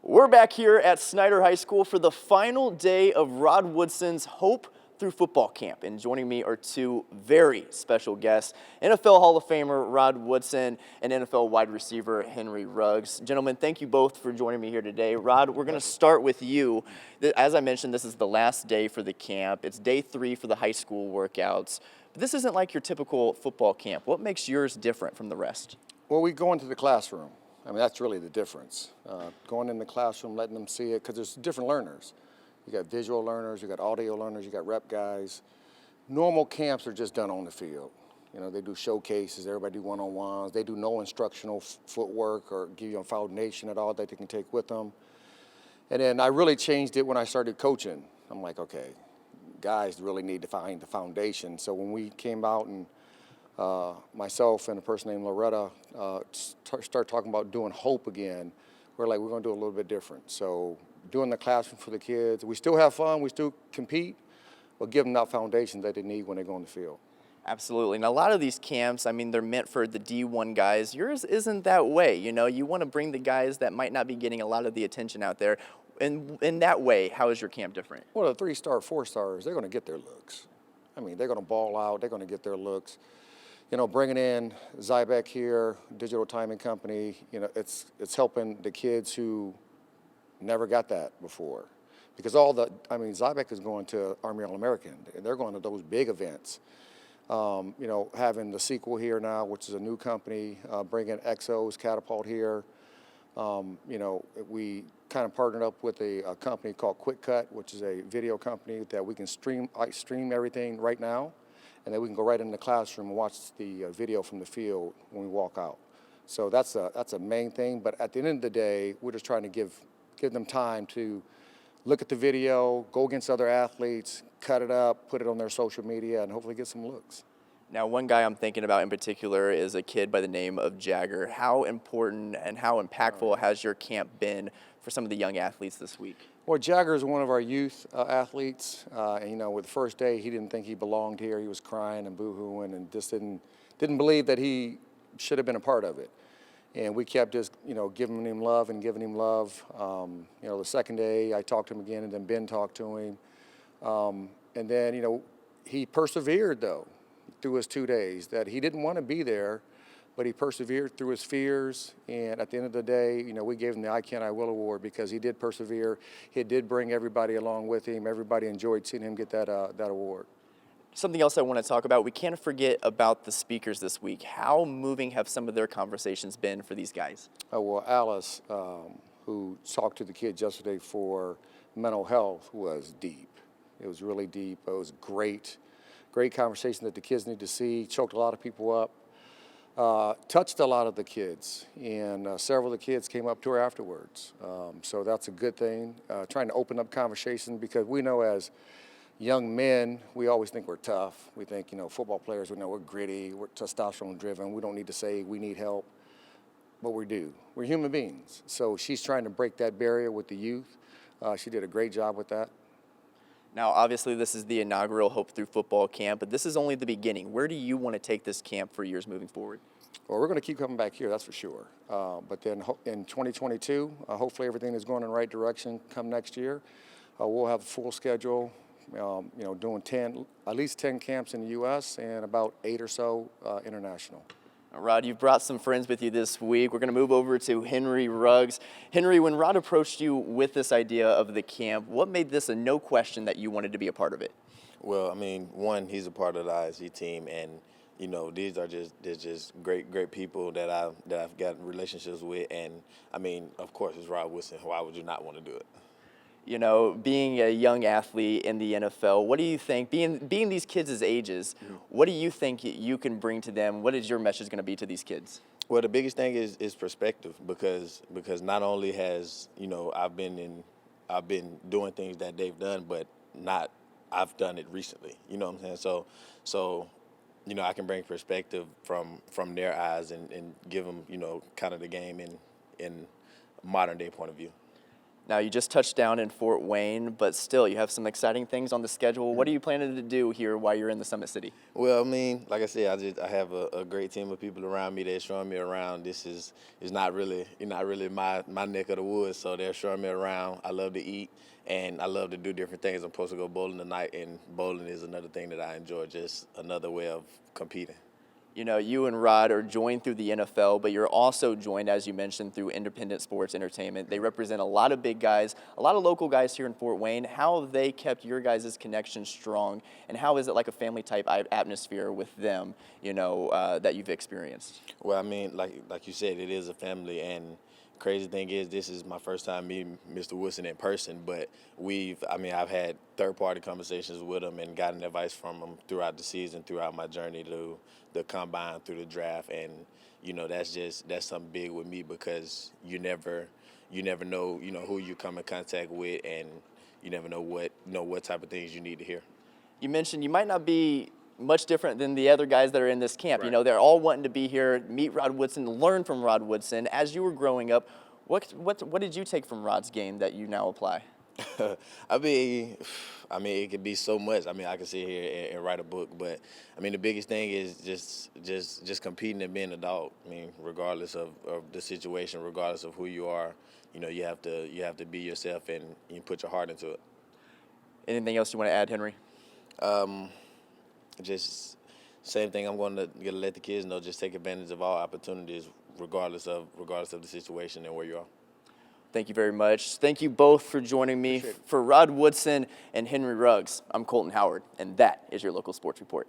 We're back here at Snyder High School for the final day of Rod Woodson's Hope Through Football Camp. And joining me are two very special guests, NFL Hall of Famer Rod Woodson and NFL wide receiver Henry Ruggs. Gentlemen, thank you both for joining me here today. Rod, we're going to start with you. As I mentioned, this is the last day for the camp. It's day 3 for the high school workouts. But this isn't like your typical football camp. What makes yours different from the rest? Well, we go into the classroom. I mean, that's really the difference. Going in the classroom, letting them see it, because there's different learners. You got visual learners, you got audio learners, you got rep guys. Normal camps are just done on the field. You know, they do showcases, everybody do one-on-ones. They do no instructional footwork or give you a foundation at all that they can take with them. And then I really changed it when I started coaching. I'm like, okay, guys really need to find the foundation. So when we came out and myself and a person named Loretta start talking about doing hope again, we're like, we're going to do a little bit different. So doing the classroom for the kids, we still have fun, we still compete, but give them that foundation that they need when they go on the field. Absolutely. Now, a lot of these camps, I mean, they're meant for the D1 guys. Yours isn't that way. You know, you want to bring the guys that might not be getting a lot of the attention out there. And in that way, how is your camp different? Well, the 3-star, 4-stars, they're going to get their looks. I mean, they're going to ball out, they're going to get their looks. You know, bringing in Zybeck here, digital timing company, you know, it's helping the kids who never got that before. Because Zybeck is going to Army All-American. They're going to those big events. You know, having the sequel here now, which is a new company, bringing Exo's Catapult here. You know, we kind of partnered up with a company called Quick Cut, which is a video company that we can stream everything right now. And then we can go right in the classroom and watch the video from the field when we walk out. So that's a main thing. But at the end of the day, we're just trying to give them time to look at the video, go against other athletes, cut it up, put it on their social media, and hopefully get some looks. Now, one guy I'm thinking about in particular is a kid by the name of Jagger. How important and how impactful has your camp been for some of the young athletes this week? Well, Jagger is one of our youth athletes. And, you know, with the first day, he didn't think he belonged here. He was crying and boo-hooing and just didn't believe that he should have been a part of it. And we kept just, you know, giving him love and giving him love. You know, the second day, I talked to him again, and then Ben talked to him. And then, you know, he persevered, though, through his 2 days, that he didn't want to be there, but he persevered through his fears. And at the end of the day, you know, we gave him the I Can, I Will award because he did persevere. He did bring everybody along with him. Everybody enjoyed seeing him get that award. Something else I want to talk about, we can't forget about the speakers this week. How moving have some of their conversations been for these guys? Oh, well, Alice, who talked to the kids yesterday for mental health, was deep. It was really deep. It was great conversation that the kids need to see. Choked a lot of people up. Touched a lot of the kids, and several of the kids came up to her afterwards. So that's a good thing, trying to open up conversation, because we know as young men, we always think we're tough. We think, you know, football players, we know we're gritty, we're testosterone driven, we don't need to say we need help, but we do. We're human beings. So she's trying to break that barrier with the youth. She did a great job with that. Now, obviously, this is the inaugural Hope Through Football Camp, but this is only the beginning. Where do you want to take this camp for years moving forward? Well, we're going to keep coming back here, that's for sure. But then in 2022, hopefully everything is going in the right direction come next year. We'll have a full schedule, you know, doing at least 10 camps in the U.S. and about 8 or so international. Rod, you've brought some friends with you this week. We're going to move over to Henry Ruggs. Henry, when Rod approached you with this idea of the camp, what made this a no question that you wanted to be a part of it? Well, I mean, one, he's a part of the ISG team, and you know, these are just great people that I've got relationships with, and I mean, of course, it's Rod Woodson. Why would you not want to do it? You know, being a young athlete in the NFL, what do you think, being these kids' ages, what do you think you can bring to them? What is your message going to be to these kids? Well, the biggest thing is perspective, because not only has, you know, I've been doing things that they've done, but I've done it recently. You know what I'm saying? So you know, I can bring perspective from their eyes and give them, you know, kind of the game in modern day point of view. Now, you just touched down in Fort Wayne, but still, you have some exciting things on the schedule. What are you planning to do here while you're in the Summit City? Well, I mean, like I said, I have a great team of people around me. They're showing me around. This is not really my neck of the woods, so they're showing me around. I love to eat and I love to do different things. I'm supposed to go bowling tonight, and bowling is another thing that I enjoy. Just another way of competing. You know, you and Rod are joined through the NFL, but you're also joined, as you mentioned, through Independent Sports Entertainment. They represent a lot of big guys, a lot of local guys here in Fort Wayne. How have they kept your guys' connection strong, and how is it like a family-type atmosphere with them, you know, that you've experienced? Well, I mean, like you said, it is a family, and crazy thing is this is my first time meeting Mr. Woodson in person, but I've had third-party conversations with him and gotten advice from him throughout the season, throughout my journey to the combine, through the draft, and you know that's something big with me because you never know who you come in contact with, and you never know what type of things you need to hear. You mentioned you might not be much different than the other guys that are in this camp. Right. You know, they're all wanting to be here, meet Rod Woodson, learn from Rod Woodson. As you were growing up, what did you take from Rod's game that you now apply? I mean, it could be so much. I mean, I could sit here and write a book, but I mean, the biggest thing is just competing and being a dog. I mean, regardless of the situation, regardless of who you are, you know, you have to be yourself and you put your heart into it. Anything else you want to add, Henry? Just same thing. I'm going to let the kids know. Just take advantage of all opportunities, regardless of the situation and where you are. Thank you very much. Thank you both for joining me. For Rod Woodson and Henry Ruggs, I'm Colton Howard, and that is your local sports report.